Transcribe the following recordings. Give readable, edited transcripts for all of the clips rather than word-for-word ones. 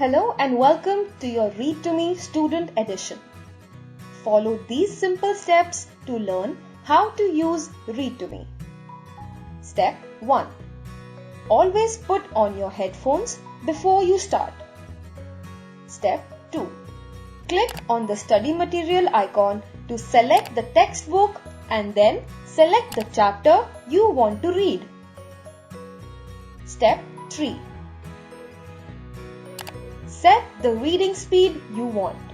Hello and welcome to your ReadToMe Student Edition. Follow these simple steps to learn how to use ReadToMe. Step 1. Always put on your headphones before you start. Step 2. Click on the study material icon to select the textbook and then select the chapter you want to read. Step 3. Set the reading speed you want.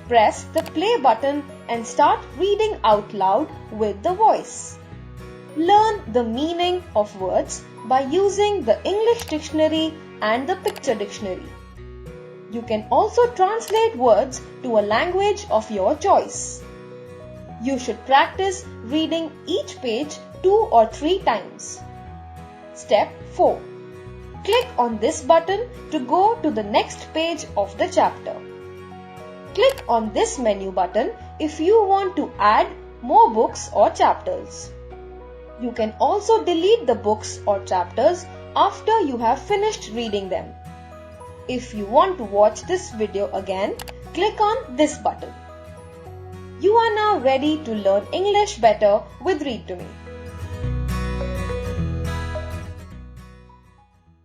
Press the play button and start reading out loud with the voice. Learn the meaning of words by using the English dictionary and the picture dictionary. You can also translate words to a language of your choice. You should practice reading each page 2 or 3 times. Step 4. Click on this button to go to the next page of the chapter. Click on this menu button if you want to add more books or chapters. You can also delete the books or chapters after you have finished reading them. If you want to watch this video again, click on this button. You are now ready to learn English better with ReadToMe.